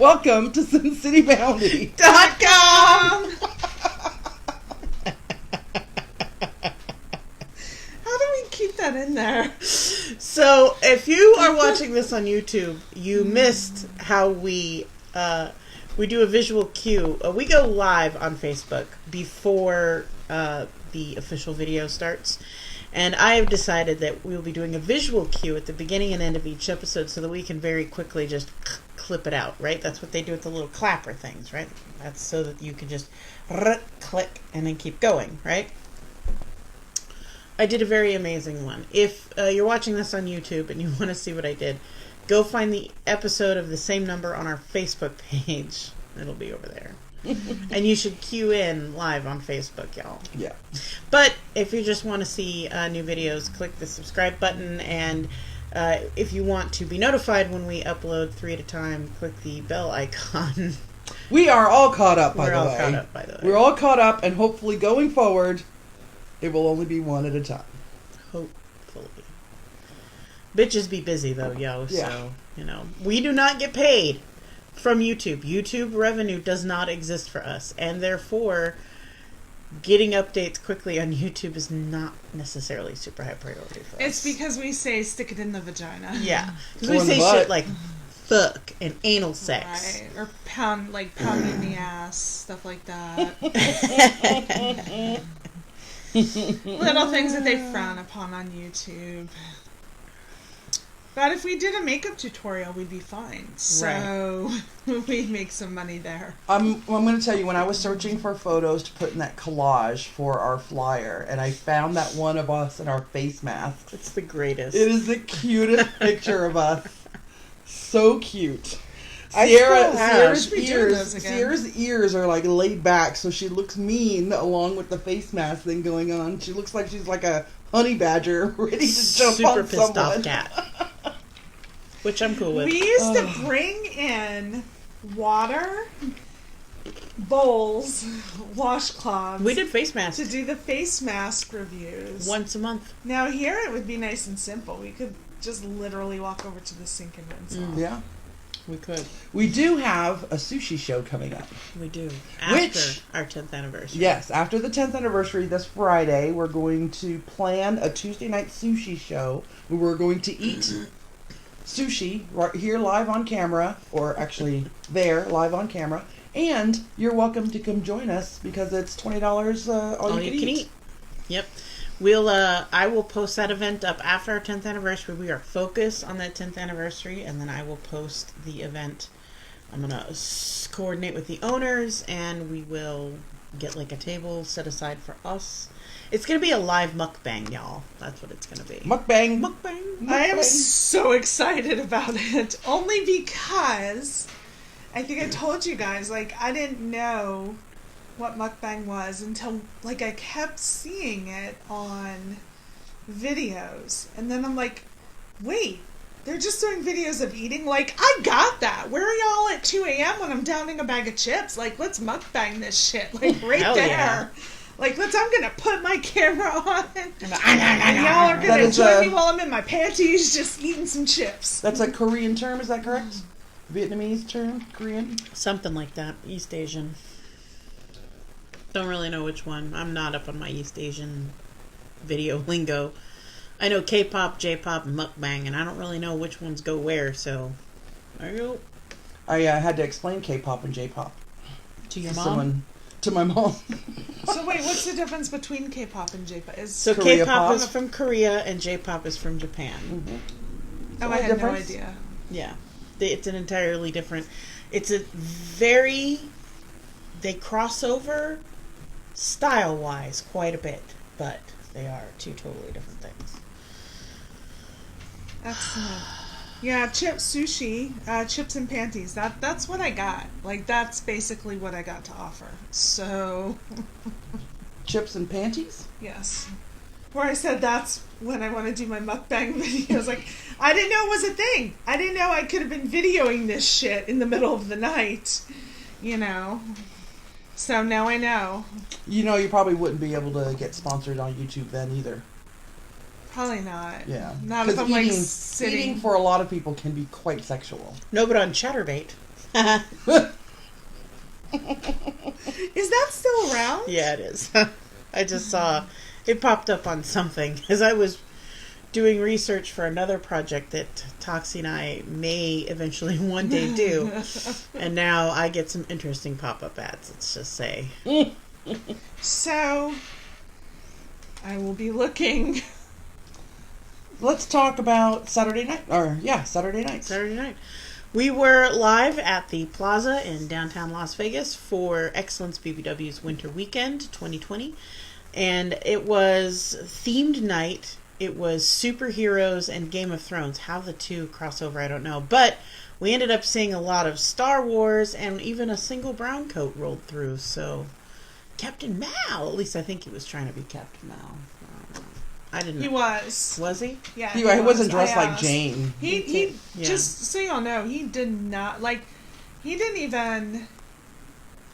Welcome to SinCityBounty.com. How do we keep that in there? So, if you are watching this on YouTube, you missed how we do a visual cue. We go live on Facebook before the official video starts. And I have decided that we'll be doing a visual cue at the beginning and end of each episode so that we can very quickly just clip it out, right? That's what they do with the little clapper things, right? That's so that you can just click and then keep going, right? I did a very amazing one. If you're watching this on YouTube and you want to see what I did, go find the episode of the same number on our Facebook page. It'll be over there. And you should cue in live on Facebook, y'all. Yeah. But if you just want to see new videos, click the subscribe button. And if you want to be notified when we upload 3 at a time, click the bell icon. We are all caught up, by the way. We're all caught up, by the way. We're all caught up, and hopefully going forward, it will only be 1 at a time. Hopefully. Bitches be busy, though, yo. Yeah. So, you know, we do not get paid from YouTube. YouTube revenue does not exist for us, and therefore getting updates quickly on YouTube is not necessarily super high priority for us. It's because we say stick it in the vagina. Yeah, because Or we in the say butt. shit like fuck and anal sex. Right. Or pounding the ass, stuff like that. Little things that they frown upon on YouTube. But if we did a makeup tutorial, we'd be fine. So we'd make some money there. I'm going to tell you, when I was searching for photos to put in that collage for our flyer, and I found that one of us in our face masks. It's the greatest. It is the cutest picture of us. So cute. Sierra's Sierra's ears are like laid back, so she looks mean along with the face mask thing going on. She looks like she's like a honey badger ready to jump super on pissed someone. off cat. Which I'm cool with. We used to bring in water, bowls, washcloths. We did face masks to do the face mask reviews. once a month. Now here it would be nice and simple. We could just literally walk over to the sink and rinse off. Yeah. We could. We do have a sushi show coming up. We do. After our 10th anniversary. Yes, after the 10th anniversary this Friday, we're going to plan a Tuesday night sushi show where we're going to eat sushi right here live on camera, or actually there live on camera. And you're welcome to come join us because it's $20 all you can eat. Yep. I will post that event up after our 10th anniversary. We are focused on that 10th anniversary, and then I will post the event. I'm going to coordinate with the owners, and we will get like a table set aside for us. It's going to be a live mukbang, y'all. That's what it's going to be. Mukbang. Mukbang. I am so excited about it. Only because I think I told you guys, like, I didn't know what mukbang was until, like, I kept seeing it on videos. And then I'm like, wait, they're just doing videos of eating? Like, I got that. Where are y'all at 2 a.m. when I'm downing a bag of chips? Like, let's mukbang this shit. Like, right Hell there. yeah. Like, I'm going to put my camera on. And y'all are going to is join me while I'm in my panties just eating some chips. That's a Korean term, is that correct? Vietnamese term? Korean? Something like that. East Asian. Don't really know which one. I'm not up on my East Asian video lingo. I know K-pop, J-pop, and mukbang, and I don't really know which ones go where, so there you go. I had to explain K-pop and J-pop. To your mom? To my mom. So wait, what's the difference between K-pop and J-pop? So Korea K-pop pop? is from Korea, and J-pop is from Japan. Mm-hmm. Oh, I had no idea. Yeah. It's an entirely different... It's a very... They cross over style-wise quite a bit, but they are two totally different things. Excellent. Yeah, sushi, chips and panties. That's what I got. Like, that's basically what I got to offer. So... Chips and panties? Yes. Where I said that's when I want to do my mukbang videos. Like, I didn't know it was a thing. I didn't know I could have been videoing this shit in the middle of the night. You know. So now I know. You know, you probably wouldn't be able to get sponsored on YouTube then either. Probably not. Yeah. Not if I'm eating, like sitting. Eating for a lot of people can be quite sexual. No, but on Chatterbait. Is that still around? Yeah, it is. I just saw it popped up on something as I was doing research for another project that Toxi and I may eventually one day do. And now I get some interesting pop-up ads, let's just say. So, I will be looking. Let's talk about Saturday night. Saturday night. Saturday night. We were live at the Plaza in downtown Las Vegas for XLence BBW's Winter Weekend 2020. And it was themed night. It was superheroes and Game of Thrones. How the two cross over, I don't know. But we ended up seeing a lot of Star Wars, and even a single brown coat rolled through. So, Captain Mal. At least I think he was trying to be Captain Mal. I didn't know. He was. Was he? Yeah. He wasn't dressed like Jane. He just so y'all know, he did not, he didn't even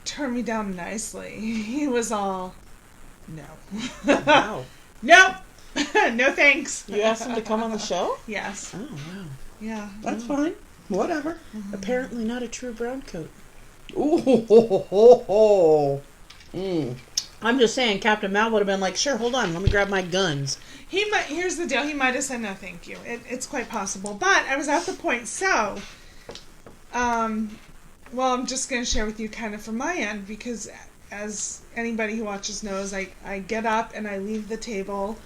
turn me down nicely. He was all, no. Wow. Nope. No thanks. You asked him to come on the show? Yes. Oh, wow. Yeah. That's fine. Whatever. Apparently not a true brown coat. Ooh, ho, ho, ho, ho. I'm just saying, Captain Mal would have been like, sure, hold on, let me grab my guns. Here's the deal, he might have said no thank you. It's quite possible. But I was at the point, so, I'm just going to share with you kind of from my end, because as anybody who watches knows, I get up and I leave the table.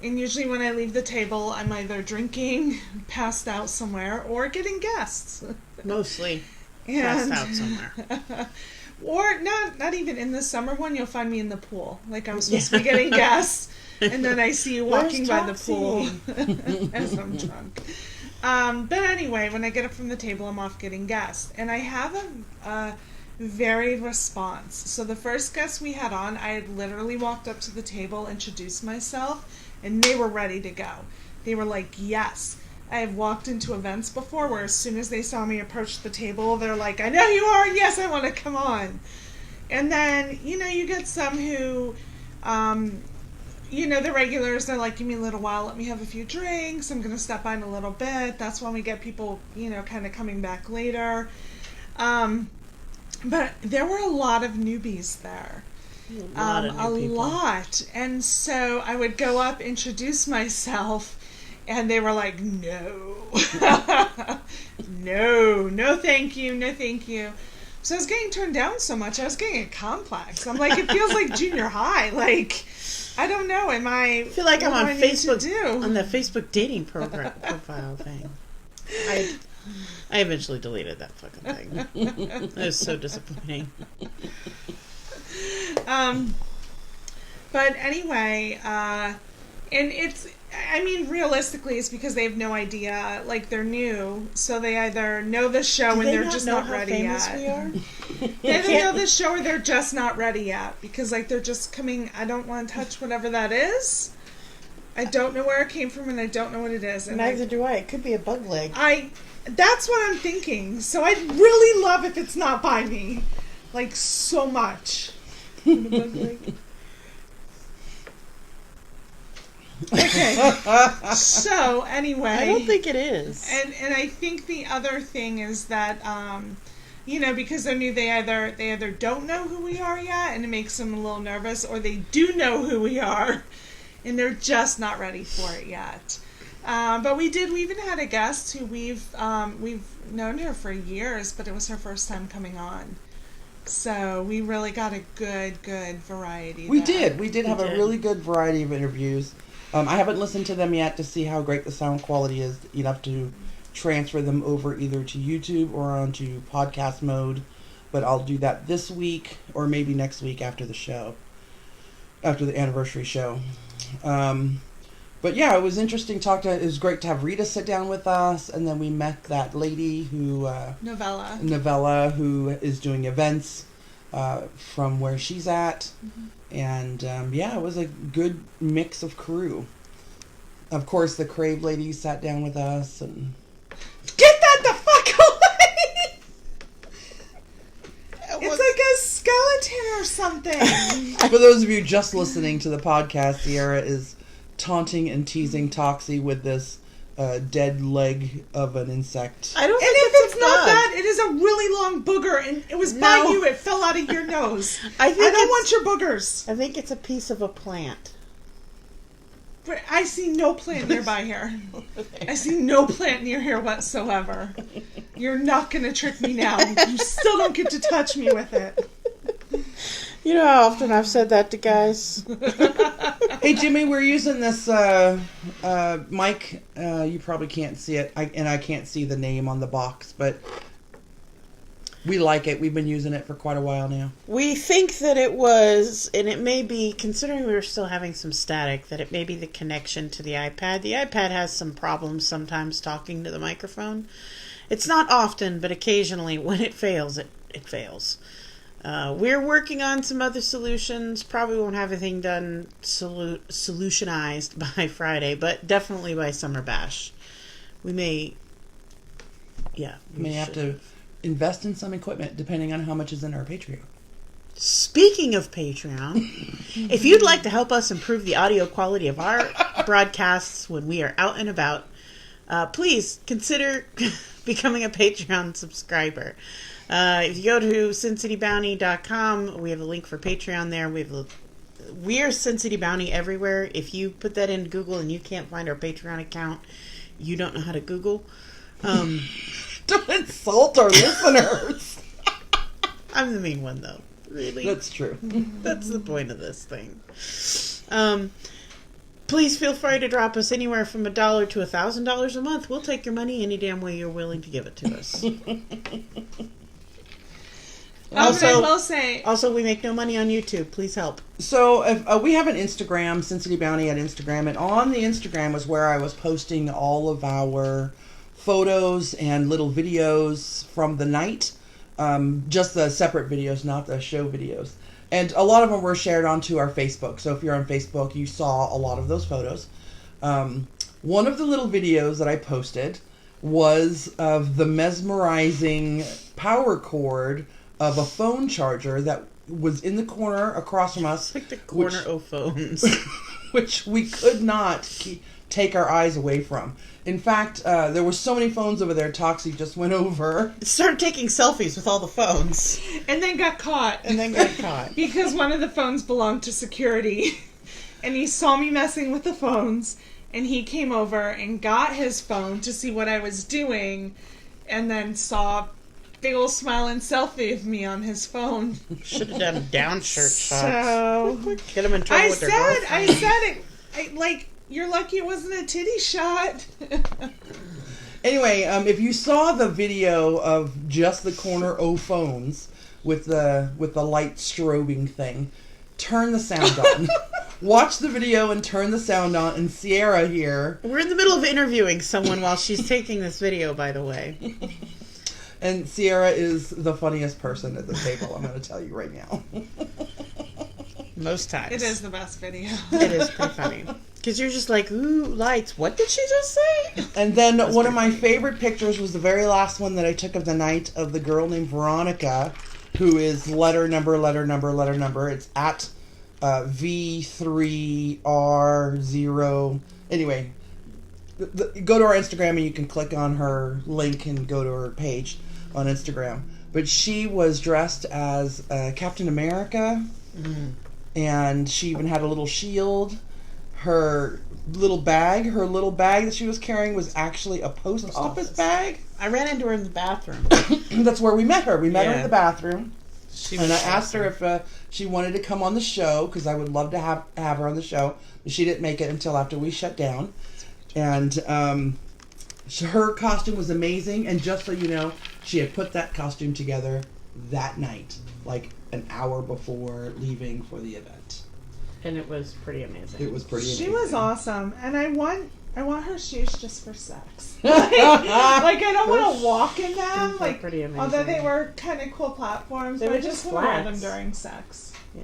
And usually when I leave the table, I'm either drinking, passed out somewhere, or getting guests. Mostly passed out somewhere. Or not even in the summer one, you'll find me in the pool. Like I'm supposed to be getting guests, and then I see you walking by the pool as I'm drunk. But anyway, when I get up from the table, I'm off getting guests. And I have a varied response. So the first guest we had on, I had literally walked up to the table, introduced myself, and they were ready to go. They were like, yes. I have walked into events before where as soon as they saw me approach the table, they're like, I know you are, and yes, I want to come on. And then, you get some who, the regulars, they're like, give me a little while, let me have a few drinks, I'm going to step by in a little bit. That's when we get people, kind of coming back later. But there were a lot of newbies there. A lot. And so I would go up, introduce myself, and they were like, no. No, thank you, no, thank you. So I was getting turned down so much, I was getting a complex. I'm like, it feels like junior high. Like, I don't know, I feel like I'm on Facebook, do? on the Facebook dating profile thing. I eventually deleted that fucking thing. It was so disappointing. But anyway, and it's, realistically, it's because they have no idea, they're new, so they either know the show and they're just not ready yet. We are? They either know the show or they're just not ready yet, because, they're just coming, I don't want to touch whatever that is. I don't know where it came from, and I don't know what it is. And neither do I. It could be a bug leg. That's what I'm thinking, so I'd really love if it's not by me. So much. Okay. So anyway, I don't think it is. And I think the other thing is that because they're new, they either don't know who we are yet, and it makes them a little nervous, or they do know who we are, and they're just not ready for it yet. But we even had a guest who we've known her for years, but it was her first time coming on. So we really got a good variety. We did have a really good variety of interviews. I haven't listened to them yet to see how great the sound quality is enough to transfer them over either to YouTube or onto podcast mode. But I'll do that this week or maybe next week after the show, after the anniversary show. But yeah, it was interesting it was great to have Rita sit down with us, and then we met that lady who... Novella, who is doing events from where she's at. Mm-hmm. And it was a good mix of crew. Of course, the Crave lady sat down with us and... Get that the fuck away! It's like a skeleton or something. For those of you just listening to the podcast, Sierra is taunting and teasing Toxi with this dead leg of an insect. I don't and think if It's not that. It is a really long booger, and it was by you. It fell out of your nose. I don't want your boogers. I think it's a piece of a plant. I see no plant nearby here. I see no plant near here whatsoever. You're not going to trick me now. You still don't get to touch me with it. You know how often I've said that to guys? Hey, Jimmy, we're using this mic. You probably can't see it, and I can't see the name on the box, but we like it. We've been using it for quite a while now. We think that it was, and it may be, considering we were still having some static, that it may be the connection to the iPad. The iPad has some problems sometimes talking to the microphone. It's not often, but occasionally when it fails, it fails. We're working on some other solutions. Probably won't have everything done solutionized by Friday, but definitely by Summer Bash. We may, we have to invest in some equipment depending on how much is in our Patreon. Speaking of Patreon, if you'd like to help us improve the audio quality of our broadcasts when we are out and about, please consider becoming a Patreon subscriber. If you go to SinCityBounty.com, we have a link for Patreon there. We are SinCityBounty everywhere. If you put that in Google and you can't find our Patreon account, you don't know how to Google. Don't insult our listeners. I'm the mean one, though. Really? That's true. That's the point of this thing. Please feel free to drop us anywhere from $1 to $1,000 a month. We'll take your money any damn way you're willing to give it to us. Also, we make no money on YouTube. Please help. So if, we have an Instagram, SinCityBounty at Instagram, and on the Instagram was where I was posting all of our photos and little videos from the night. Just the separate videos, not the show videos. And a lot of them were shared onto our Facebook. So if you're on Facebook, you saw a lot of those photos. One of the little videos that I posted was of the mesmerizing power cord of a phone charger that was in the corner across from us. Like the corner of phones. Which we could not take our eyes away from. In fact, there were so many phones over there, Toxi just went over. Started taking selfies with all the phones. And then got caught. Because one of the phones belonged to security. And he saw me messing with the phones. And he came over and got his phone to see what I was doing. And then saw a big old smiling selfie of me on his phone. Should have done downshirt shots. So, get them in trouble with their girlfriend. I said it. You're lucky it wasn't a titty shot. Anyway, if you saw the video of just the corner O phones with the light strobing thing, turn the sound on. Watch the video and turn the sound on. And Sierra here. We're in the middle of interviewing someone while she's taking this video, by the way. And Sierra is the funniest person at the table, I'm going to tell you right now. Most times. It is the best video. It is pretty funny. Because you're just like, ooh, lights. What did she just say? And then one of my favorite pictures was the very last one that I took of the night of the girl named Veronica, who is letter number. It's at V3R0. Anyway, go to our Instagram and you can click on her link and go to her page on Instagram. But she was dressed as Captain America. Mm. And she even had a little shield. Her little bag that she was carrying was actually a post office bag. I ran into her in the bathroom. That's where we met her. We met her in the bathroom. And I asked her if she wanted to come on the show, because I would love to have her on the show. But she didn't make it until after we shut down. And her costume was amazing. And just so you know, she had put that costume together that night, like an hour before leaving for the event. And it was pretty amazing. It was pretty amazing. She was awesome. And I want her shoes just for sex. I don't want to walk in them. Like, pretty amazing. Although they were kind of cool platforms, but I just want to wear them during sex. Yeah.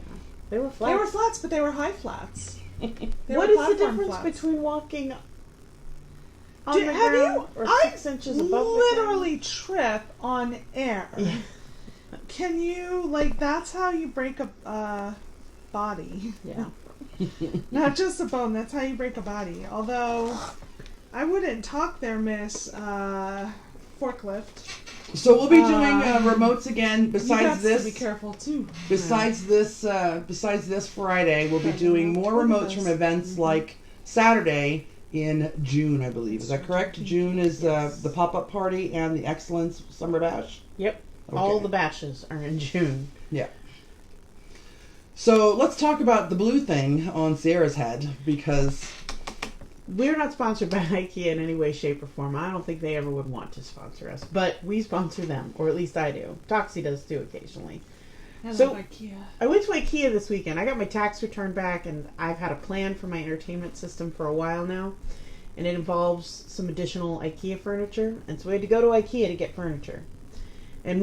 They were flats. They were flats, but they were high flats. What is the difference between walking on the ground or 6 inches above the ground? I literally trip on air. Can you, that's how you break a body. Yeah. Not just a bone, that's how you break a body. Although, I wouldn't talk there, Miss Forklift. So we'll be doing remotes again. Besides this, be careful too. Besides this Friday, we'll be doing more remotes from events like Saturday in June, I believe. Is that correct? June is the pop-up party and the XLence Summer Bash? Yep. Okay. All the bashes are in June. Yeah. So let's talk about the blue thing on Sierra's head, because we're not sponsored by Ikea in any way, shape, or form. I don't think they ever would want to sponsor us, but we sponsor them, or at least I do. Toxi does too occasionally. I love Ikea. I went to Ikea this weekend. I got my tax return back, and I've had a plan for my entertainment system for a while now, and it involves some additional Ikea furniture, and so we had to go to Ikea to get furniture. And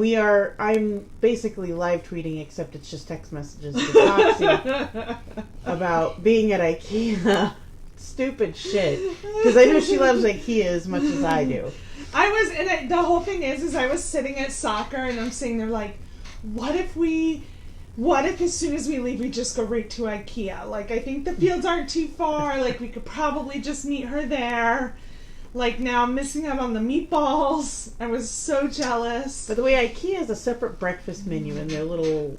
I'm basically live tweeting, except it's just text messages to Toxi about being at Ikea. Stupid shit. Because I know she loves Ikea as much as I do. The whole thing is I was sitting at soccer and I'm sitting there like, what if as soon as we leave we just go right to Ikea? Like, I think the fields aren't too far. Like, we could probably just meet her there. Like, now I'm missing out on the meatballs. I was so jealous. By the way, Ikea has a separate breakfast menu in their little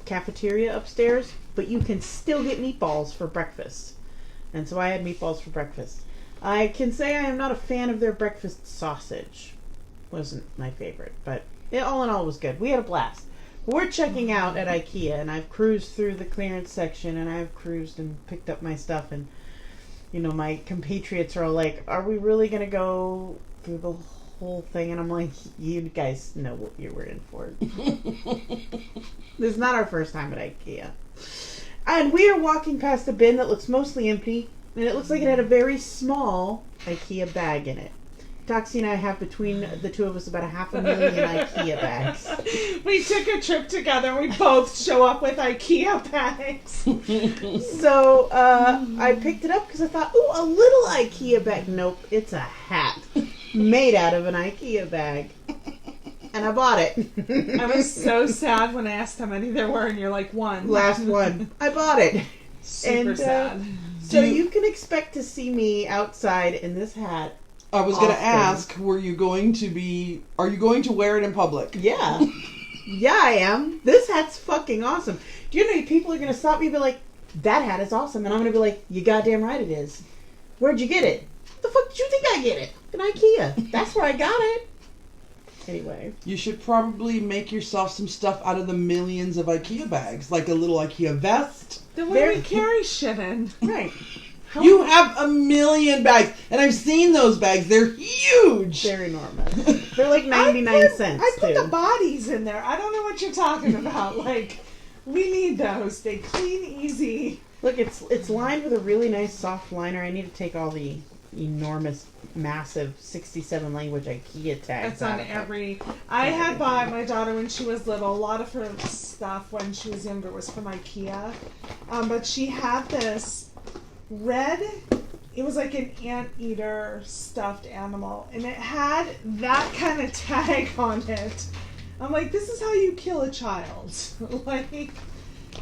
cafeteria upstairs, but you can still get meatballs for breakfast. And so I had meatballs for breakfast. I can say I am not a fan of their breakfast sausage. Wasn't my favorite, but all in all, it was good. We had a blast. We're checking out at Ikea, and I've cruised through the clearance section, and I've cruised and picked up my stuff, and my compatriots are all like, are we really going to go through the whole thing? And I'm like, you guys know what you were in for. This is not our first time at Ikea. And we are walking past a bin that looks mostly empty, and it looks like it had a very small Ikea bag in it. Toxi and I have between the two of us about 500,000 Ikea bags. We took a trip together and we both show up with Ikea bags. So I picked it up because I thought, ooh, a little Ikea bag. Nope, it's a hat made out of an Ikea bag. And I bought it. I was so sad when I asked how many there were, and you're like, one. Last one. I bought it. Super sad. So you can expect to see me outside in this hat. I was going to ask, are you going to wear it in public? Yeah. Yeah, I am. This hat's fucking awesome. Do you know people are going to stop me and be like, that hat is awesome. And I'm going to be like, you goddamn right it is. Where'd you get it? The fuck did you think I get it? In Ikea. That's where I got it. Anyway. You should probably make yourself some stuff out of the millions of Ikea bags. Like a little Ikea vest. The way we carry shit in. Right. You have 1 million bags. And I've seen those bags. They're huge. They're enormous. They're like 99 cents, I put the bodies in there. I don't know what you're talking about. Like, we need those. They clean easy. Look, it's lined with a really nice soft liner. I need to take all the enormous, massive 67 language Ikea tags. That's on every. I had bought my daughter when she was little. A lot of her stuff when she was younger was from Ikea, but she had this red. It was like an anteater stuffed animal, and it had that kind of tag on it. I'm like, this is how you kill a child. Like,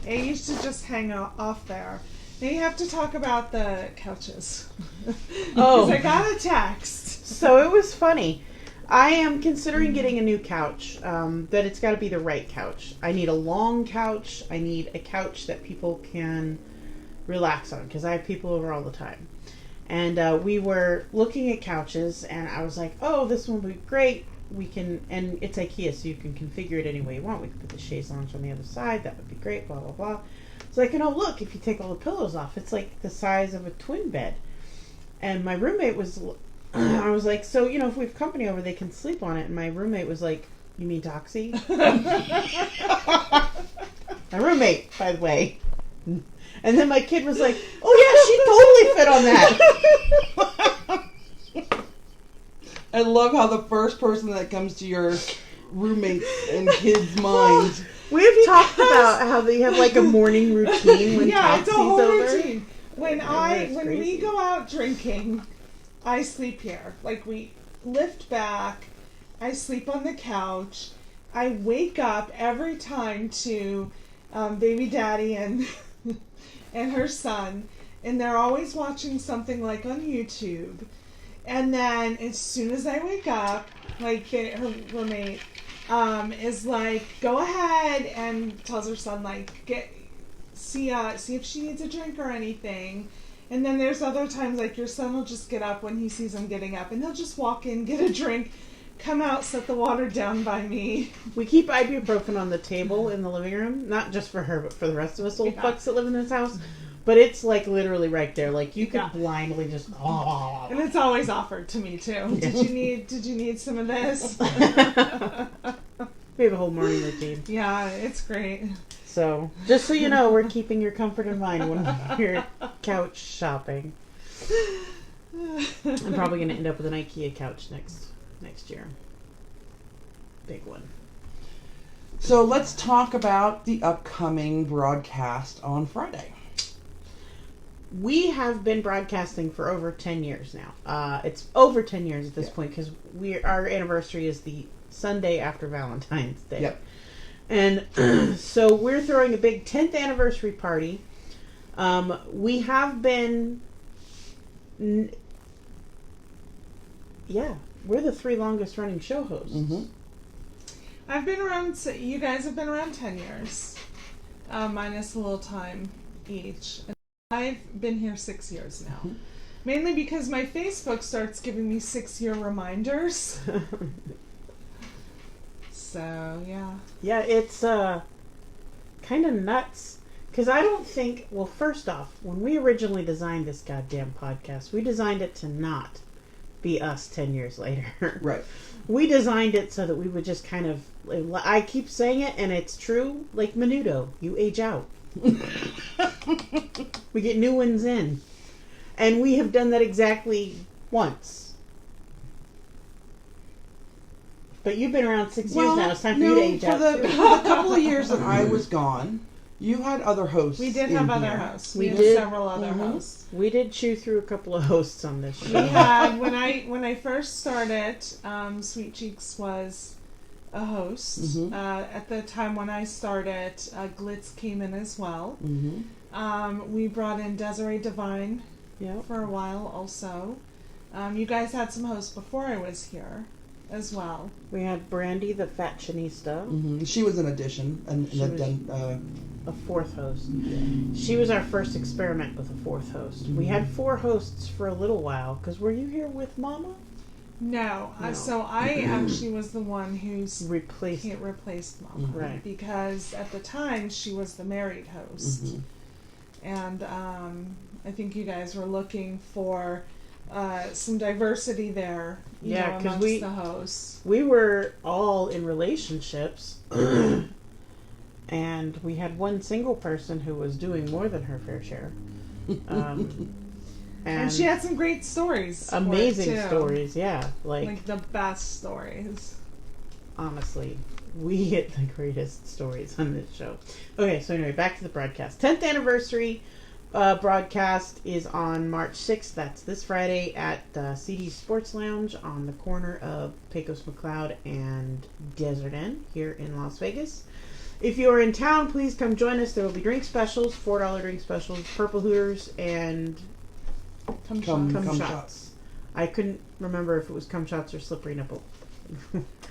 it used to just hang off there. Now you have to talk about the couches. Oh. Because I got a text. So it was funny. I am considering getting a new couch, but it's got to be the right couch. I need a long couch. I need a couch that people can relax on, because I have people over all the time. And we were looking at couches, and I was like, oh, this one would be great. We can, and it's IKEA, so you can configure it any way you want. We can put the chaise lounge on the other side. That would be great, blah, blah, blah. So like, look, if you take all the pillows off, it's like the size of a twin bed. And my roommate was, I was like, so, if we have company over, they can sleep on it. And my roommate was like, you mean Toxi? My roommate, by the way. And then my kid was like, oh yeah, she totally fit on that. I love how the first person that comes to your roommates and kids' mind. We've talked about how they have like a morning routine when Toxi's it's a whole over. routine. When we go out drinking, I sleep here. Like, we lift back, I sleep on the couch. I wake up every time to baby daddy and and her son, and they're always watching something like on YouTube. And then as soon as I wake up, like her roommate is like, go ahead, and tells her son like, see if she needs a drink or anything. And then there's other times like your son will just get up when he sees him getting up, and he'll just walk in, get a drink, come out, set the water down by me. We keep ibuprofen on the table in the living room, not just for her, but for the rest of us old fucks that live in this house. But it's like literally right there. Like you could blindly just. And it's always offered to me too. Did you need some of this? We have a whole morning routine. Yeah, it's great. So just so you know, we're keeping your comfort in mind when we're couch shopping. I'm probably going to end up with an Ikea couch next year. Big one. So let's talk about the upcoming broadcast on Friday. We have been broadcasting for over 10 years now. It's over 10 years at this point because our anniversary is the Sunday after Valentine's Day. Yep. And so we're throwing a big 10th anniversary party. We have been... we're the 3 longest running show hosts. Mm-hmm. I've been around, you guys have been around 10 years. Minus a little time each. And I've been here 6 years now. Mm-hmm. Mainly because my Facebook starts giving me 6-year reminders. So, yeah. Yeah, it's kind of nuts. Because I don't think... Well, first off, when we originally designed this goddamn podcast, we designed it to not be us 10 years later. Right. We designed it so that we would just kind of... I keep saying it, and it's true. Like Menudo. You age out. We get new ones in. And we have done that exactly once. But you've been around 6 years now. It's time for you to age out, too. For the couple of years that I was gone, you had other hosts. We did have other hosts. We had did. several other hosts. We did chew through a couple of hosts on this show. We had, when I first started, Sweet Cheeks was a host. Mm-hmm. At the time when I started, Glitz came in as well. Mm-hmm. We brought in Desiree Devine for a while also. You guys had some hosts before I was here as well. We had Brandy, the fashionista. Mm-hmm. She was an addition, and had done a 4th host. She was our first experiment with a 4th host. Mm-hmm. We had 4 hosts for a little while. Because were you here with Mama? No. So I actually was the one who's replaced Mama. Mm-hmm. Right. Because at the time she was the married host. Mm-hmm. And I think you guys were looking for some diversity there, amongst the hosts. We were all in relationships, and we had one single person who was doing more than her fair share. And she had some great stories. Amazing stories, yeah. Like the best stories. Honestly, we get the greatest stories on this show. Okay, so anyway, back to the broadcast. 10th anniversary broadcast is on March 6th. That's this Friday at CD Sports Lounge on the corner of Pecos McLeod and Desert Inn here in Las Vegas. If you are in town, please come join us. There will be drink specials, $4 drink specials, Purple Hooters, and cum shots. I couldn't remember if it was cum shots or slippery nipple.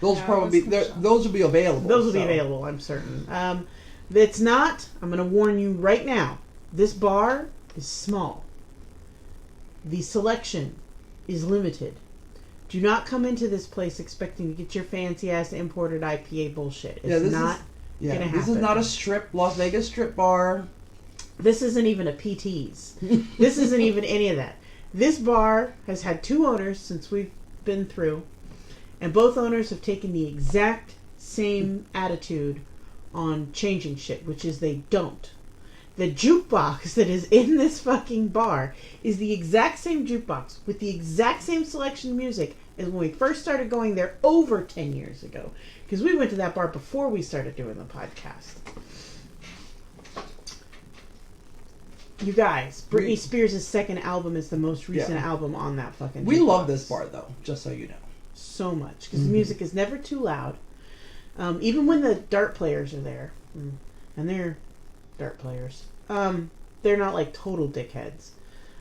Those those will be available. Those will be available, I'm certain. If it's not, I'm going to warn you right now. This bar is small. The selection is limited. Do not come into this place expecting to get your fancy ass imported IPA bullshit. It's not gonna happen. This is not a Las Vegas strip bar. This isn't even a PT's. This isn't even any of that. This bar has had 2 owners since we've been through, and both owners have taken the exact same attitude on changing shit, which is they don't. The jukebox that is in this fucking bar is the exact same jukebox with the exact same selection of music as when we first started going there over 10 years ago. Because we went to that bar before we started doing the podcast. You guys, Britney Spears' second album is the most recent album on that fucking jukebox. We love this bar, though, just so you know. So much. Because the music is never too loud. Even when the dart players are there. And they're dart players. They're not like total dickheads.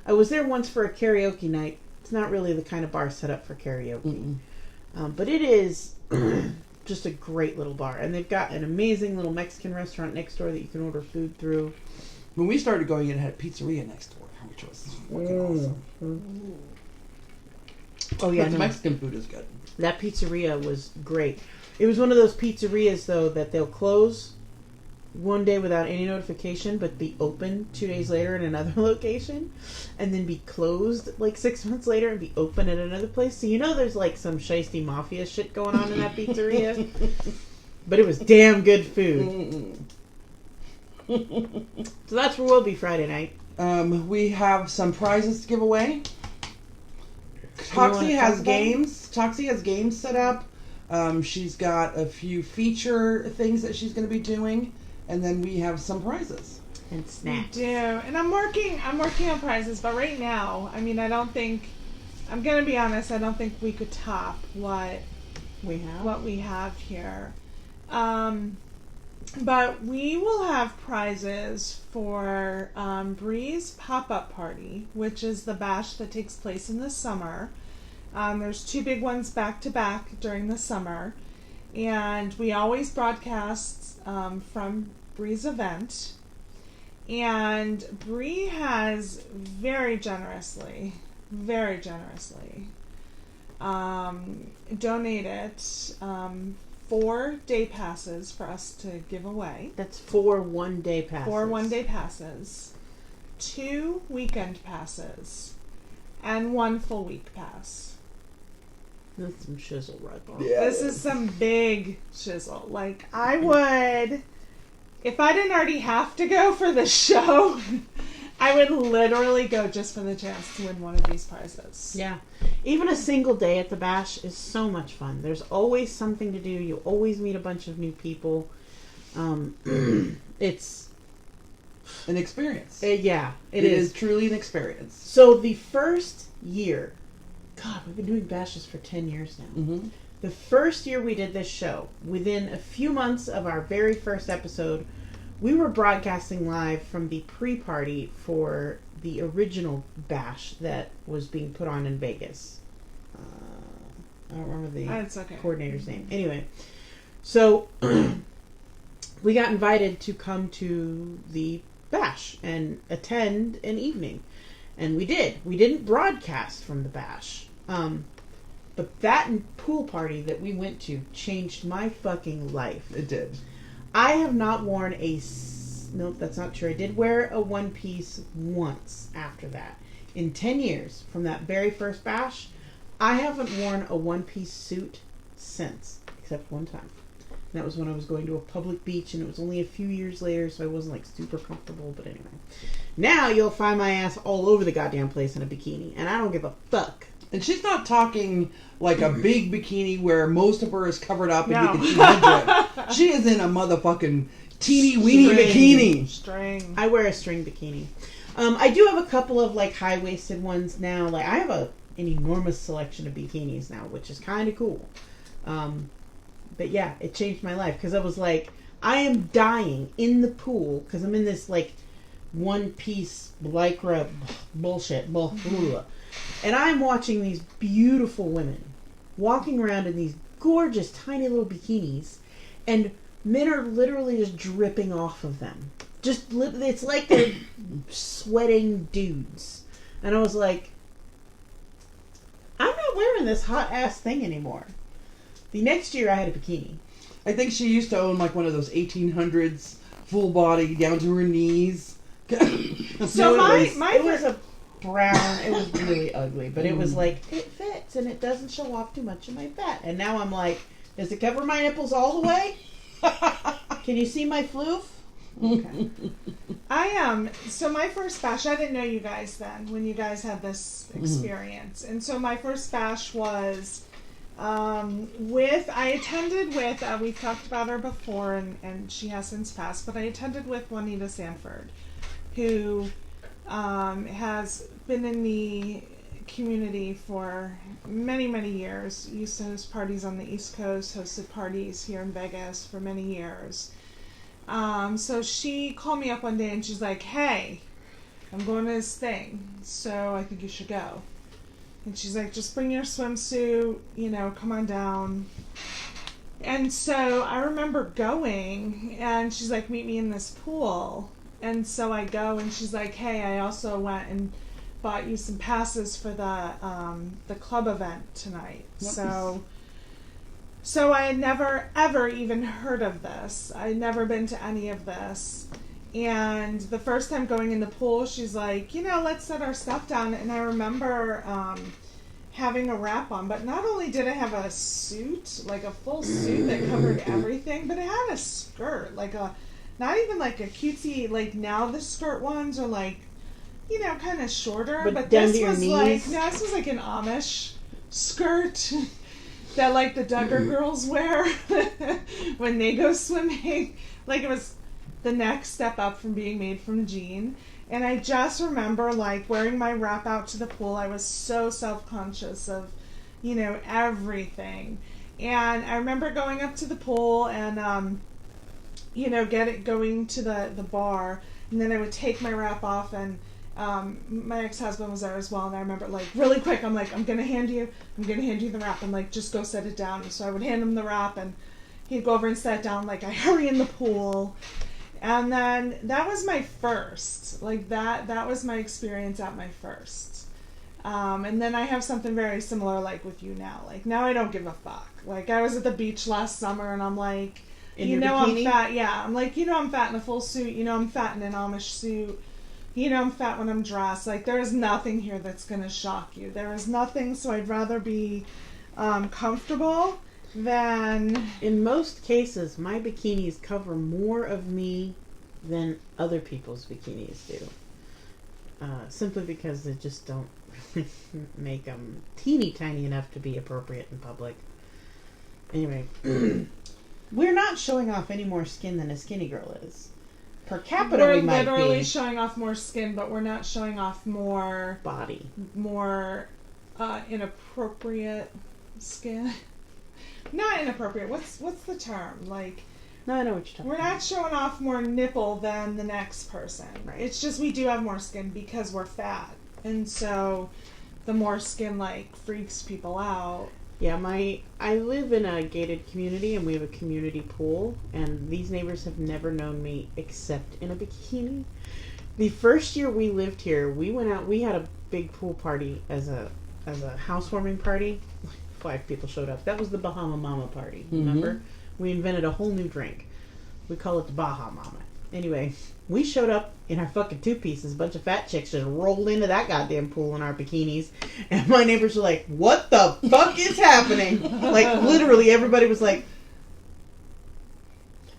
I was there once for a karaoke night It's not really the kind of bar set up for karaoke. But it is just a great little bar. And they've got an amazing little Mexican restaurant next door that you can order food through. When we started going, it had a pizzeria next door, which was fucking awesome. Oh, yeah. But the Mexican food is good. That pizzeria was great. It was one of those pizzerias, though, that they'll close one day without any notification, but be open 2 days later in another location, and then be closed like 6 months later and be open at another place. So you know there's like some shiesty mafia shit going on in that pizzeria. But it was damn good food. So that's where we'll be Friday night. We have some prizes to give away. Toxi has games. Toxi has games set up. She's got a few feature things that she's going to be doing, and then we have some prizes and snacks. We do, and I'm working on prizes, but right now, I mean, I'm going to be honest, I don't think we could top what we have here. But we will have prizes for Bree's pop-up party, which is the bash that takes place in the summer. There's 2 big ones back to back during the summer, and we always broadcast from Bree's event. And Bree has very generously donated 4 day passes for us to give away. That's 4 one-day passes. 4 one-day passes, 2 weekend passes, and 1 full week pass. That's some shizzle right there. Yeah. This is some big shizzle. Like, I would, if I didn't already have to go for the show, I would literally go just for the chance to win one of these prizes. Yeah. Even a single day at the bash is so much fun. There's always something to do. You always meet a bunch of new people. It's an experience. Yeah, it is truly an experience. So the first year, God, we've been doing bashes for 10 years now. Mm-hmm. The first year we did this show, within a few months of our very first episode, we were broadcasting live from the pre-party for the original bash that was being put on in Vegas. I don't remember the coordinator's name. Anyway, so we got invited to come to the bash and attend an evening. And we did. We didn't broadcast from the bash. But that pool party that we went to changed my fucking life. It did. I have not worn nope, that's not true. I did wear a one piece once after that. In 10 years, from that very first bash, I haven't worn a one piece suit since, except one time. And that was when I was going to a public beach, and it was only a few years later, so I wasn't like super comfortable, but anyway. Now you'll find my ass all over the goddamn place in a bikini, and I don't give a fuck. And she's not talking like a big bikini where most of her is covered up and you can see her drip. She is in a motherfucking teeny weeny bikini. String. I wear a string bikini. I do have a couple of like high-waisted ones now. Like I have an enormous selection of bikinis now, which is kind of cool. But yeah, it changed my life because I was like, I am dying in the pool because I'm in this like one-piece lycra bullshit. And I'm watching these beautiful women walking around in these gorgeous tiny little bikinis, and men are literally just dripping off of them. It's like they're sweating dudes. And I was like, I'm not wearing this hot ass thing anymore. The next year I had a bikini. I think she used to own like one of those 1800s full body down to her knees. So it was a brown. It was really ugly, but it was like it fits and it doesn't show off too much of my fat. And now I'm like, does it cover my nipples all the way? Can you see my floof? Okay. So my first bash, I didn't know you guys then when you guys had this experience. And so my first bash was I attended with, we've talked about her before and she has since passed, but I attended with Juanita Sanford, who has been in the community for many, many years. Used to host parties on the East Coast, hosted parties here in Vegas for many years. So she called me up one day and she's like, hey, I'm going to this thing, so I think you should go. And she's like, just bring your swimsuit, come on down. And so I remember going, and she's like, meet me in this pool. And so I go, and she's like, hey, I also went and bought you some passes for the club event tonight. Nice. So I had never, ever even heard of this. I had never been to any of this. And the first time going in the pool, she's like, let's set our stuff down. And I remember having a wrap on. But not only did I have a suit, like a full suit that covered everything, but it had a skirt, not even like a cutesy, like now the skirt ones are like, kind of shorter. But this was this was like an Amish skirt that like the Duggar girls wear when they go swimming. Like it was the next step up from being made from jean. And I just remember like wearing my wrap out to the pool. I was so self-conscious of, everything. And I remember going up to the pool and, going to the bar. And then I would take my wrap off, and my ex-husband was there as well. And I remember like really quick, I'm like, I'm going to hand you the wrap, and like, just go set it down. And so I would hand him the wrap, and he'd go over and set it down. Like I hurry in the pool. And then that was my first, like that was my experience at my first. And then I have something very similar like with you now. Like now I don't give a fuck. Like I was at the beach last summer, and I'm like, I'm fat. Yeah. I'm like, I'm fat in a full suit. I'm fat in an Amish suit. I'm fat when I'm dressed. Like there is nothing here that's going to shock you. There is nothing. So I'd rather be comfortable than... In most cases, my bikinis cover more of me than other people's bikinis do. Simply because they just don't make them teeny tiny enough to be appropriate in public. Anyway, we're not showing off any more skin than a skinny girl is. Per capita, we're we might be. We're literally showing off more skin, but we're not showing off more... body. More inappropriate skin. Not inappropriate. What's the term? Like... No, I know what you're talking about. We're not showing off more nipple than the next person. Right. It's just we do have more skin because we're fat. And so the more skin, like, freaks people out. Yeah, I live in a gated community, and we have a community pool, and these neighbors have never known me except in a bikini. The first year we lived here, we went out, we had a big pool party as a housewarming party. 5 people showed up. That was the Bahama Mama party, remember? Mm-hmm. We invented a whole new drink. We call it the Baja Mama. Anyway, we showed up in our fucking 2-pieces. A bunch of fat chicks just rolled into that goddamn pool in our bikinis. And my neighbors were like, what the fuck is happening? Like, literally, everybody was like...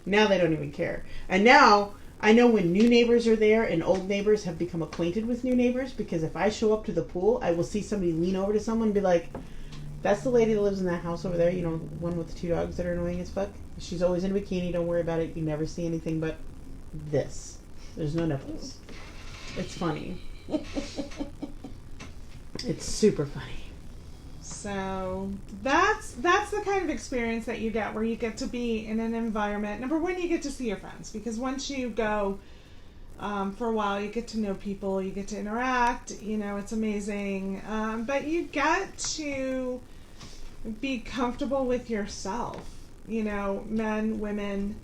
Now they don't even care. And now, I know when new neighbors are there and old neighbors have become acquainted with new neighbors, because if I show up to the pool, I will see somebody lean over to someone and be like... That's the lady that lives in that house over there, one with the 2 dogs that are annoying as fuck. She's always in a bikini, don't worry about it. You never see anything but this. There's no nipples. It's funny. It's super funny. So, that's the kind of experience that you get, where you get to be in an environment. Number one, you get to see your friends, because once you go for a while, you get to know people, you get to interact, it's amazing. But you get to be comfortable with yourself, men, women.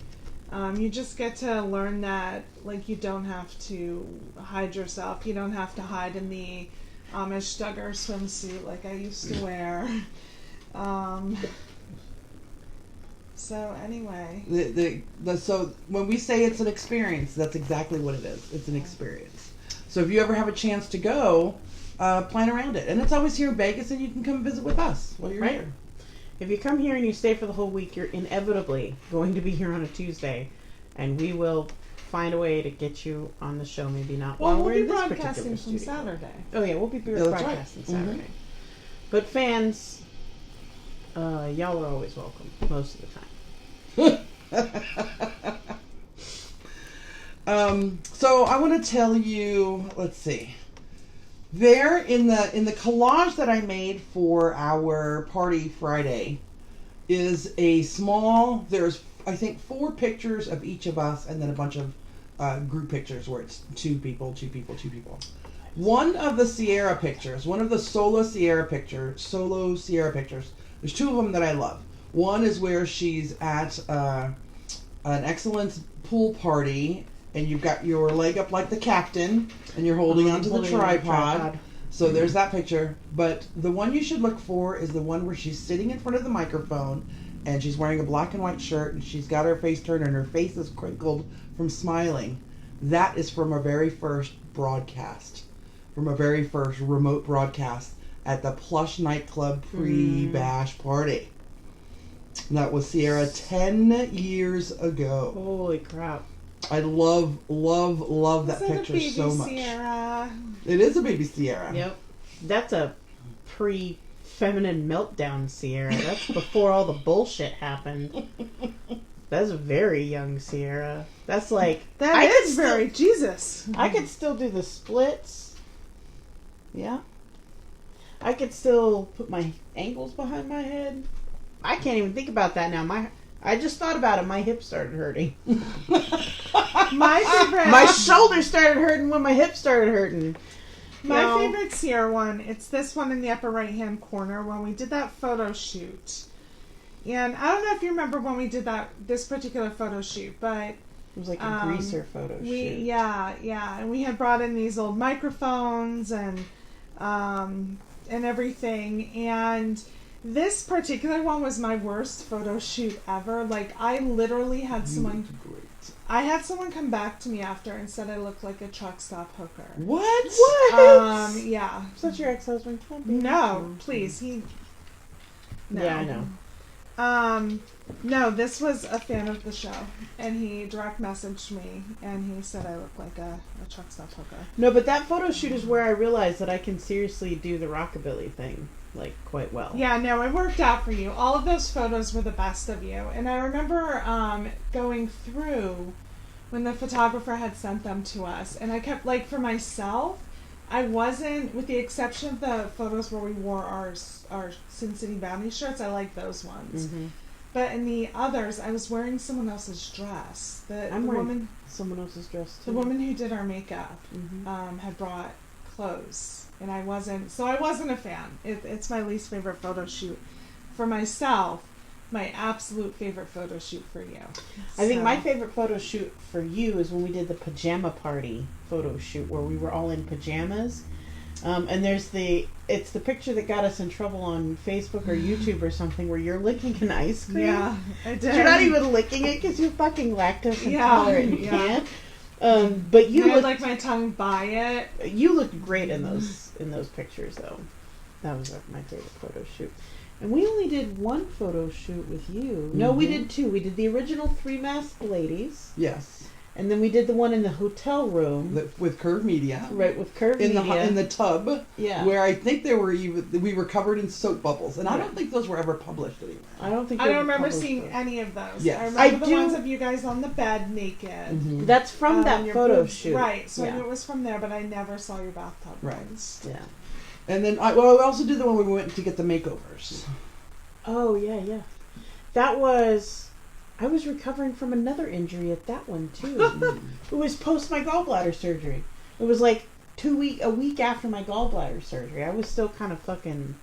You just get to learn that, like, you don't have to hide yourself. You don't have to hide in the Amish Duggar swimsuit like I used to wear. So anyway, so when we say it's an experience, that's exactly what it is. It's an experience. So if you ever have a chance to go, plan around it. And it's always here in Vegas, and you can come visit with us while you're here. If you come here and you stay for the whole week, you're inevitably going to be here on a Tuesday, and we will find a way to get you on the show. Maybe not while we're in this particular broadcasting studio. from Saturday. Oh yeah, we'll be broadcasting Saturday. Mm-hmm. But fans, y'all are always welcome most of the time. So I want to tell you, let's see. There in the collage that I made for our party Friday is a small, there's I think 4 pictures of each of us, and then a bunch of group pictures where it's 2 people, 2 people, 2 people. One of the Sierra pictures, one of the solo Sierra pictures, there's two of them that I love. One is where she's at an XLence pool party, and you've got your leg up like the captain, and you're holding onto the tripod. So there's that picture. But the one you should look for is the one where she's sitting in front of the microphone, and she's wearing a black and white shirt, and she's got her face turned, and her face is crinkled from smiling. That is from our very first broadcast. From our very first remote broadcast at the Plush nightclub pre-bash party. That was Sierra 10 years ago. Holy crap. I love that picture so much. Sierra? It is a baby Sierra. Yep. That's a pre-feminine meltdown Sierra. That's before all the bullshit happened. That's a very young Sierra. That's like... Jesus. I could still do the splits. Yeah. I could still put my ankles behind my head. I can't even think about that now. I just thought about it. My hips started hurting. My shoulder started hurting when my hips started hurting. My favorite Sierra one, it's this one in the upper right-hand corner when we did that photo shoot. And I don't know if you remember when we did this particular photo shoot, but... It was like a greaser photo shoot. Yeah. And we had brought in these old microphones and everything. And this particular one was my worst photo shoot ever. Like, I literally had someone... I had someone come back to me after and said I looked like a truck stop hooker. What? Yeah. Is that your ex-husband? No, please. No. Yeah, I know. No, this was a fan of the show, and he direct messaged me, and he said I look like a truck stop hooker. No, but that photo shoot is where I realized that I can seriously do the rockabilly thing, like, quite well. Yeah, no, it worked out for you. All of those photos were the best of you, and I remember going through when the photographer had sent them to us, and I kept, like, for myself, I wasn't, with the exception of the photos where we wore our SinCityBounty shirts, I like those ones. Mm-hmm. But in the others, I was wearing someone else's dress. I'm wearing someone else's dress too. The woman who did our makeup had brought clothes, and I wasn't a fan. It's my least favorite photo shoot. For myself, my absolute favorite photo shoot for you. I think my favorite photo shoot for you is when we did the pajama party photo shoot where we were all in pajamas. And it's the picture that got us in trouble on Facebook or YouTube or something where you're licking an ice cream. Yeah, I did. You're not even licking it because you're fucking lactose intolerant and you can't. But you looked like my tongue by it. You looked great in those pictures though. That was my favorite photo shoot. And we only did one photo shoot with you. Mm-hmm. No, we did two. We did the original 3 masked ladies. Yes. And then we did the one in the hotel room with Curve Media. Right, with Curve Media in the tub. Yeah. Where I think we were covered in soap bubbles, and I don't think those were ever published anywhere. I don't remember seeing any of those. Yes. I remember the ones of you guys on the bed naked. Mm-hmm. That's from that photo shoot. Right. So I knew it was from there, but I never saw your bathtub ones. Yeah. And then we also did the one where we went to get the makeovers. Oh yeah. That was. I was recovering from another injury at that one too. It was post my gallbladder surgery. It was like a week after my gallbladder surgery. I was still kind of fucking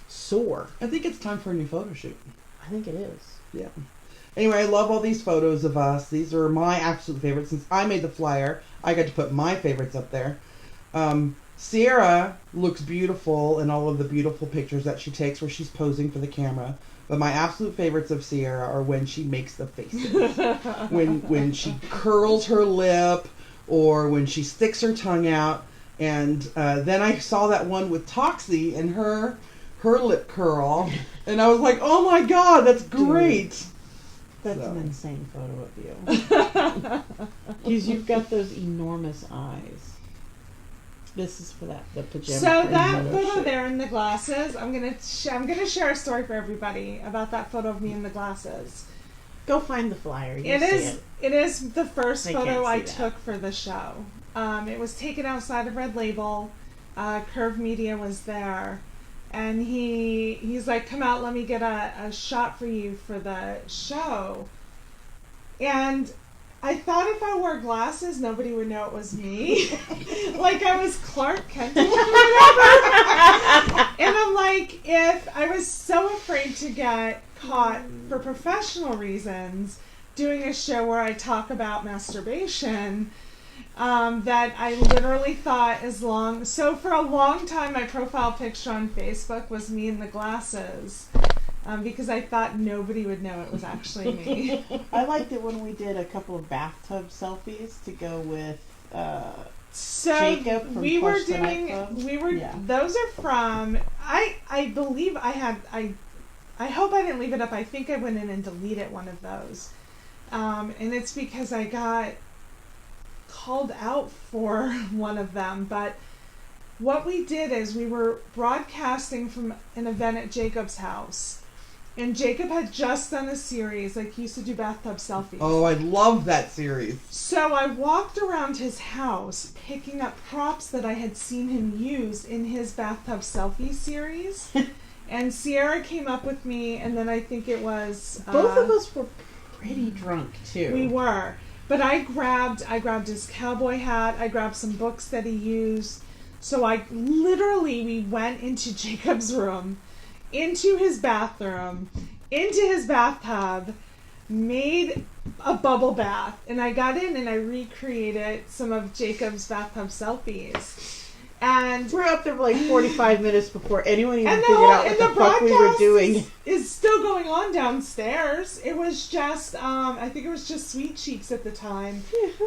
sore. I think it's time for a new photo shoot. I think it is. Yeah. Anyway, I love all these photos of us. These are my absolute favorites. Since I made the flyer, I got to put my favorites up there. Sierra looks beautiful in all of the beautiful pictures that she takes where she's posing for the camera. But my absolute favorites of Sierra are when she makes the faces. when she curls her lip or when she sticks her tongue out. And then I saw that one with Toxi and her lip curl. And I was like, oh my God, that's great. Dude, that's an insane photo of you. Because you've got those enormous eyes. This is for the pajama. So that photo there in the glasses, I'm gonna share a story for everybody about that photo of me in the glasses. Go find the flyer. It is the first photo I took for the show. It was taken outside of Red Label. Curve Media was there, and he's like, "Come out, let me get a shot for you for the show." And I thought if I wore glasses, nobody would know it was me. Like I was Clark Kent or whatever. And I'm like, if I was so afraid to get caught for professional reasons doing a show where I talk about masturbation, that I literally thought so for a long time my profile picture on Facebook was me in the glasses. Because I thought nobody would know it was actually me. I liked it when we did a couple of bathtub selfies to go with Jacob from Plush the Nightclub. Those are from, I believe I hope I didn't leave it up. I think I went in and deleted one of those. And it's because I got called out for one of them. But what we did is we were broadcasting from an event at Jacob's house. And Jacob had just done a series, like he used to do bathtub selfies. Oh, I love that series. So I walked around his house picking up props that I had seen him use in his bathtub selfie series. And Sierra came up with me, and then I think it was... Both of us were pretty drunk, too. We were. But I grabbed his cowboy hat, I grabbed some books that he used. So we went into Jacob's room, into his bathroom, into his bathtub, made a bubble bath, and I got in and I recreated some of Jacob's bathtub selfies. And we're up there for like 45 minutes before anyone even figured out what the fuck we were doing. Is still going on downstairs. It was just, I think it was just Sweet Cheeks at the time.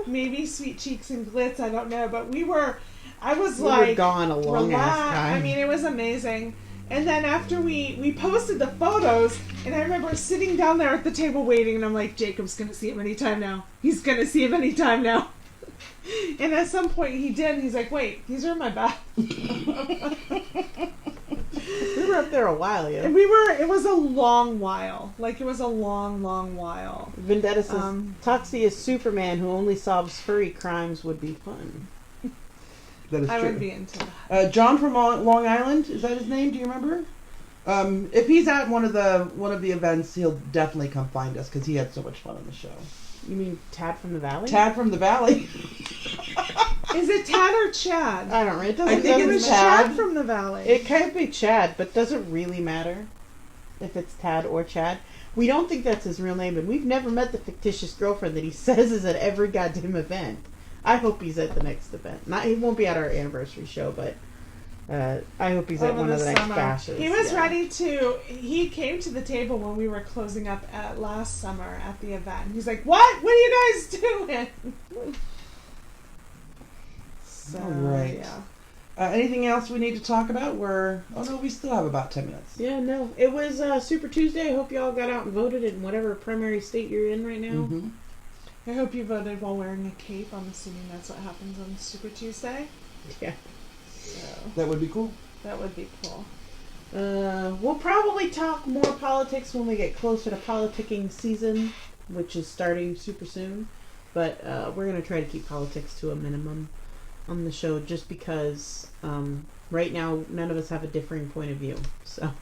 Maybe Sweet Cheeks and Glitz, I don't know. But we were gone a long ass time. I mean, it was amazing. And then after we posted the photos, and I remember sitting down there at the table waiting, and I'm like, Jacob's going to see him anytime now. He's going to see him anytime now. And at some point he did, and he's like, wait, these are in my bath. We were up there a while, yeah. And it was a long while. Like, it was a long, long while. Vendetta says, Toxi is Superman who only solves furry crimes would be fun. That is I true. would be into that. John from Long Island, is that his name? Do you remember? If he's at one of the events, he'll definitely come find us because he had so much fun on the show. You mean Tad from the Valley? Tad from the Valley. Is it Tad or Chad? I don't know. I think it was Chad from the Valley. It can't be Chad, but does it really matter if it's Tad or Chad? We don't think that's his real name, and we've never met the fictitious girlfriend that he says is at every goddamn event. I hope he's at the next event. He won't be at our anniversary show, but I hope he's at one of the next bashes. He was ready to... He came to the table when we were closing up last summer at the event. He's like, what? What are you guys doing? So, all right. Yeah. Anything else we need to talk about? We still have about 10 minutes. Yeah, no. It was Super Tuesday. I hope y'all got out and voted in whatever primary state you're in right now. Mm-hmm. I hope you voted while wearing a cape. I'm assuming that's what happens on Super Tuesday. Yeah. So, that would be cool. That would be cool. We'll probably talk more politics when we get closer to politicking season, which is starting super soon. But we're going to try to keep politics to a minimum on the show just because right now none of us have a differing point of view. So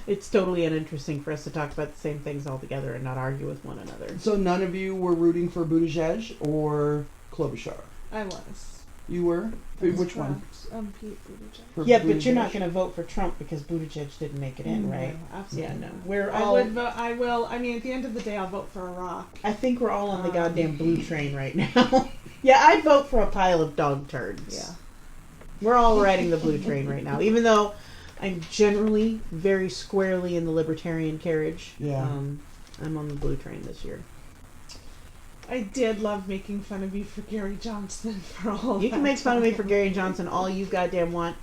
it's totally uninteresting for us to talk about the same things all together and not argue with one another. So none of you were rooting for Buttigieg or Klobuchar? I was. You were? Which one? Pete Buttigieg. Yeah, but you're not going to vote for Trump because Buttigieg didn't make it in, right? No, absolutely. Yeah, no. I would vote. I will. I mean, at the end of the day, I'll vote for Iraq. I think we're all on the goddamn blue train right now. Yeah, I'd vote for a pile of dog turds. Yeah. We're all riding the blue train right now, even though I'm generally very squarely in the libertarian carriage. Yeah. I'm on the blue train this year. I did love making fun of you for Gary Johnson for all You that can make fun of me time. for Gary Johnson all you goddamn want.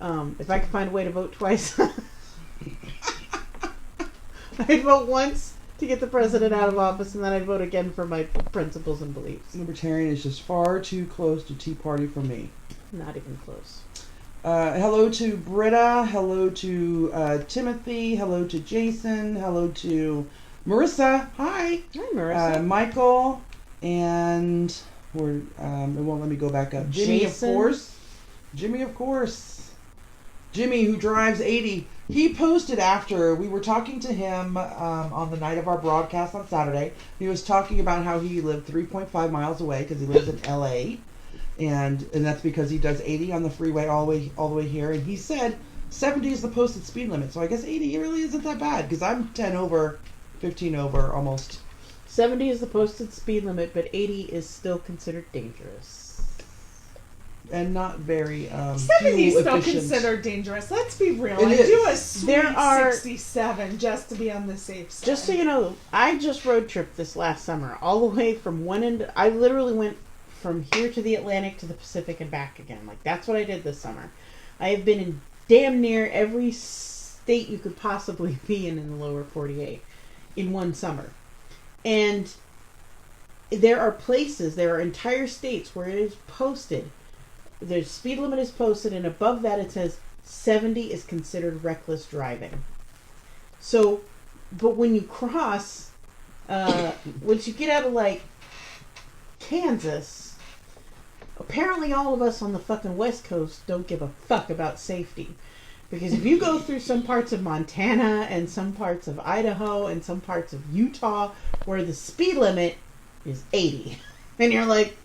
If I can find a way to vote twice. I'd vote once to get the president out of office, and then I'd vote again for my principles and beliefs. Libertarian is just far too close to Tea Party for me. Not even close. Hello to Britta. Hello to Timothy. Hello to Jason. Hello to Marissa. Hi. Hi, Marissa. Michael. And it won't let me go back up. Jimmy, Jason. of course. Jimmy, of course. Jimmy, who drives 80, he posted after we were talking to him on the night of our broadcast on Saturday. He was talking about how he lived 3.5 miles away because he lives in LA, and that's because he does 80 on the freeway all the way here. And he said 70 is the posted speed limit, so I guess 80 really isn't that bad because I'm 10 over, 15 over almost. 70 is the posted speed limit, but 80 is still considered dangerous. And not very 70 is still efficient. considered dangerous. Let's be real. It I is. do a sweet There are- 67 just to be on the safe side. Just so you know, I just road tripped this last summer, all the way from one end. I literally went from here to the Atlantic to the Pacific and back again. Like, that's what I did this summer. I have been in damn near every state you could possibly be in the lower 48 in one summer. And there are places, there are entire states where it is posted. The speed limit is posted, and above that it says 70 is considered reckless driving. So, but when you cross, once you get out of, like, Kansas, apparently all of us on the fucking West Coast don't give a fuck about safety. Because if you go through some parts of Montana and some parts of Idaho and some parts of Utah where the speed limit is 80, and you're like,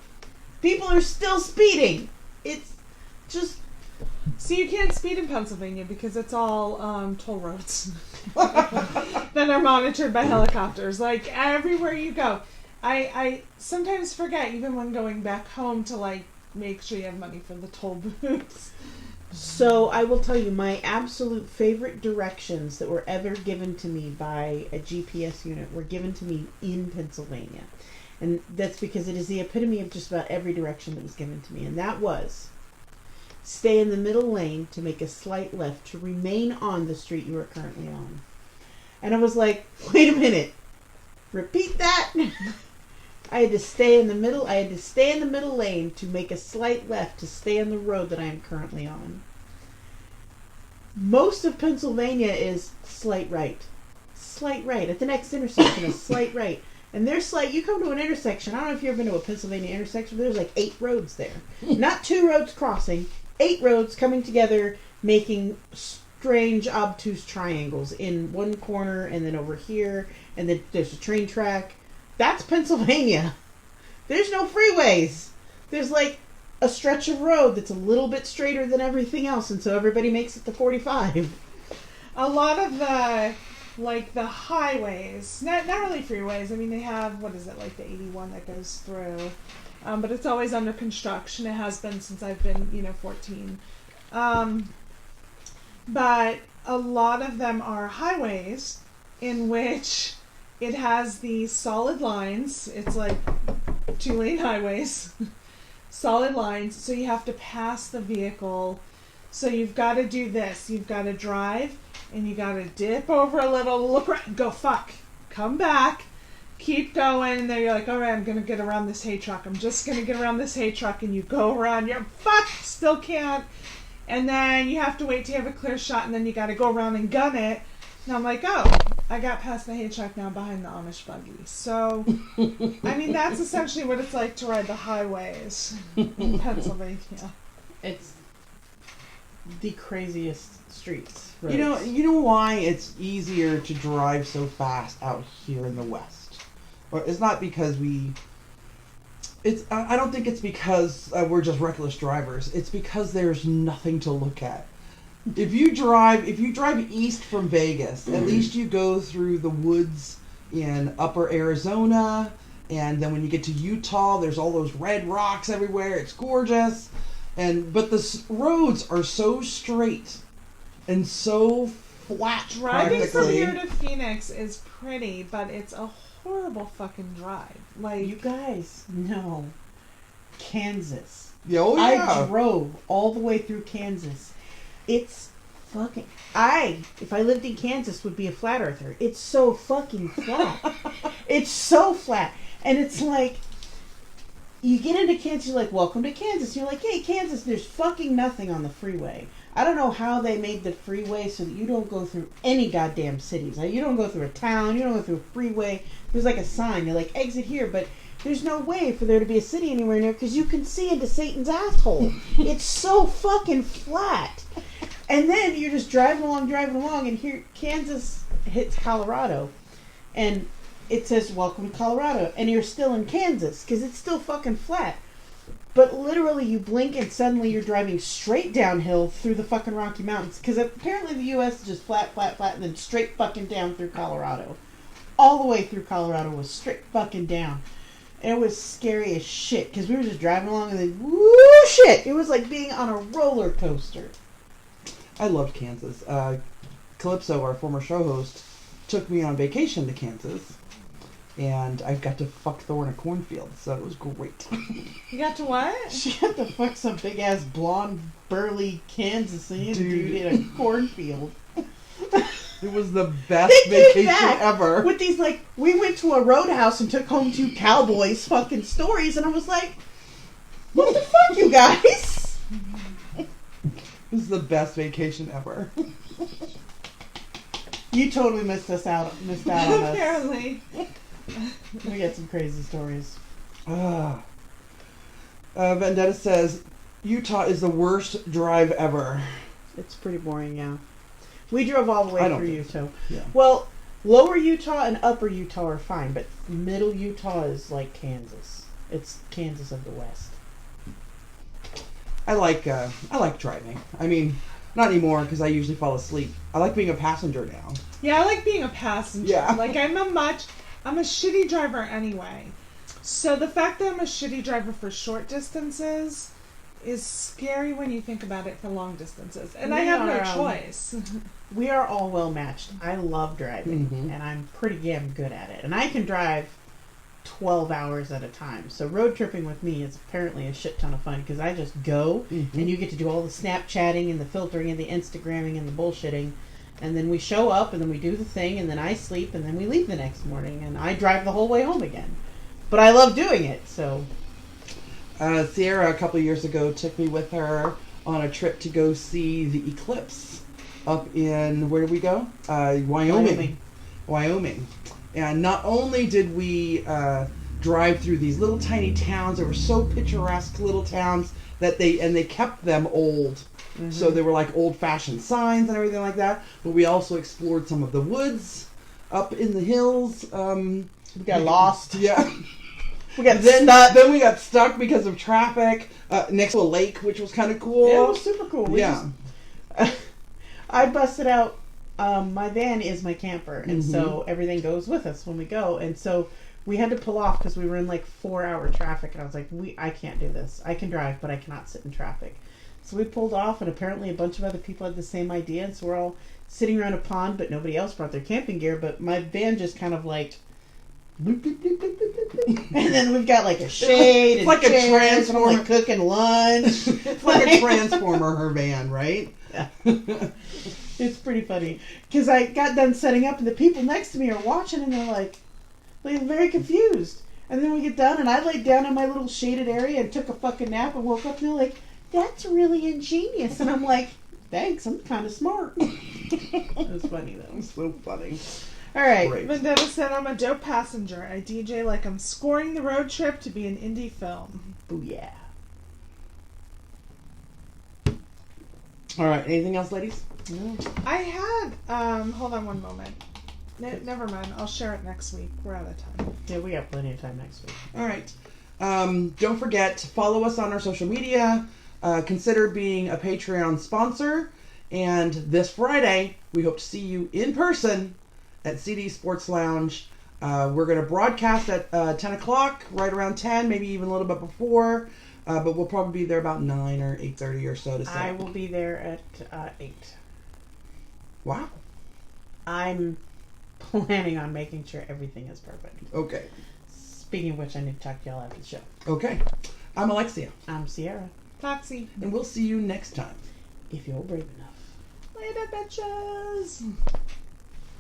people are still speeding. It's just... So you can't speed in Pennsylvania because it's all toll roads that are monitored by helicopters. Like, everywhere you go. I sometimes forget, even when going back home, to, like, make sure you have money for the toll booths. So I will tell you, my absolute favorite directions that were ever given to me by a GPS unit were given to me in Pennsylvania. And that's because it is the epitome of just about every direction that was given to me. And that was, stay in the middle lane to make a slight left to remain on the street you are currently on. And I was like, wait a minute. Repeat that. I had to stay in the middle. I had to stay in the middle lane to make a slight left to stay on the road that I am currently on. Most of Pennsylvania is slight right. Slight right. At the next intersection, a slight right. And there's slight, you come to an intersection, I don't know if you've ever been to a Pennsylvania intersection, but there's like 8 roads there. Not 2 roads crossing, 8 roads coming together, making strange, obtuse triangles in one corner and then over here, and then there's a train track. That's Pennsylvania. There's no freeways. There's like a stretch of road that's a little bit straighter than everything else, and so everybody makes it to 45. A lot of the, like, the highways, not really freeways. I mean, they have, what is it, like the 81 that goes through. But it's always under construction. It has been since I've been, 14. But a lot of them are highways in which it has these solid lines. It's like 2-lane highways. Solid lines. So you have to pass the vehicle. So you've got to do this. You've got to drive, and you got to dip over a little, look right, go fuck, come back, keep going, and then you're like, all right, I'm going to get around this hay truck. I'm just going to get around this hay truck, and you go around, you're fuck, still can't. And then you have to wait till you have a clear shot, and then you got to go around and gun it. And I'm like, oh, I got past the hay truck, now behind the Amish buggy. So, I mean, that's essentially what it's like to ride the highways in Pennsylvania. It's the craziest streets. Roads. You know why it's easier to drive so fast out here in the West? Or it's not because I don't think it's because we're just reckless drivers. It's because there's nothing to look at. If you drive east from Vegas, at least you go through the woods in upper Arizona, and then when you get to Utah, there's all those red rocks everywhere. It's gorgeous. But the roads are so straight and so flat. Driving from here to Phoenix is pretty, but it's a horrible fucking drive. Like, you guys know Kansas. Yeah, oh yeah. I drove all the way through Kansas. It's fucking... if I lived in Kansas, would be a flat earther. It's so fucking flat. It's so flat. And it's like, you get into Kansas, you're like, welcome to Kansas. You're like, hey, Kansas, there's fucking nothing on the freeway. I don't know how they made the freeway so that you don't go through any goddamn cities. Like, you don't go through a town, you don't go through a freeway. There's like a sign, you're like, exit here, but there's no way for there to be a city anywhere near because you can see into Satan's asshole. It's so fucking flat. And then you're just driving along, and here Kansas hits Colorado. And it says, welcome to Colorado. And you're still in Kansas, because it's still fucking flat. But literally, you blink and suddenly you're driving straight downhill through the fucking Rocky Mountains. Because apparently the U.S. is just flat, and then straight fucking down through Colorado. All the way through Colorado was straight fucking down. And it was scary as shit. Because we were just driving along and then, whoo, shit! It was like being on a roller coaster. I loved Kansas. Calypso, our former show host, took me on vacation to Kansas. And I got to fuck Thor in a cornfield, so it was great. You got to what? She had to fuck some big ass blonde burly Kansasian dude in a cornfield. It was the best vacation ever. With these, like, we went to a roadhouse and took home 2 cowboys fucking stories, and I was like, what the fuck, you guys? It was the best vacation ever. You totally missed out on us. Apparently. We got some crazy stories. Vendetta says, Utah is the worst drive ever. It's pretty boring, yeah. We drove all the way through Utah. Yeah. Well, lower Utah and upper Utah are fine, but middle Utah is like Kansas. It's Kansas of the West. I like driving. I mean, not anymore because I usually fall asleep. I like being a passenger now. Yeah, I like being a passenger. Yeah. Like, I'm a shitty driver anyway. So the fact that I'm a shitty driver for short distances is scary when you think about it for long distances. And I have no choice. We are all well matched. I love driving, Mm-hmm. and I'm pretty damn good at it. And I can drive 12 hours at a time. So road tripping with me is apparently a shit ton of fun because I just go, and you get to do all the Snapchatting and the filtering and the Instagramming and the bullshitting. And then we show up, and then we do the thing, and then I sleep, and then we leave the next morning, and I drive the whole way home again. But I love doing it, so... Sierra, a couple of years ago, took me with her on a trip to go see the eclipse up in, where did we go? Wyoming. And not only did we drive through these little tiny towns that were so picturesque little towns that they kept them old. Mm-hmm. So they were like old-fashioned signs and everything like that. But we also explored some of the woods up in the hills. We got lost. Yeah. We got stuck. Then we got stuck because of traffic next to a lake, which was kind of cool. Yeah, it was super cool. I busted out. My van is my camper, and so everything goes with us when we go. And so we had to pull off because we were in like 4-hour traffic, and I was like, I can't do this. I can drive, but I cannot sit in traffic. So we pulled off, and apparently a bunch of other people had the same idea, and so we're all sitting around a pond, but nobody else brought their camping gear, but my van just kind of like... and then we've got like a shade, it's and like a transformer, like cooking lunch. It's like a transformer, her van, right? Yeah. It's pretty funny because I got done setting up, and the people next to me are watching, and they're very confused. And then we get done, and I laid down in my little shaded area and took a fucking nap, and woke up, and they're like, "That's really ingenious," and I'm like, "Thanks, I'm kind of smart." It was funny though. It was so funny. All right. Great. Vendetta said, I'm a dope passenger. I DJ like I'm scoring the road trip to be an indie film. Booyah. All right. Anything else, ladies? No. I had, hold on one moment. Never mind. I'll share it next week. We're out of time. Yeah, we got plenty of time next week. All right. Don't forget to follow us on our social media. Consider being a Patreon sponsor. And this Friday, we hope to see you in person at CD Sports Lounge. We're going to broadcast at 10 o'clock, right around 10, maybe even a little bit before. But we'll probably be there about 9 or 8:30 or so to set I up. will be there at 8. Wow. I'm planning on making sure everything is perfect. Okay. Speaking of which, I need to talk to y'all after the show. Okay. I'm Alexia. I'm Sierra. Toxi. And we'll see you next time. If you're brave enough. Later, bitches.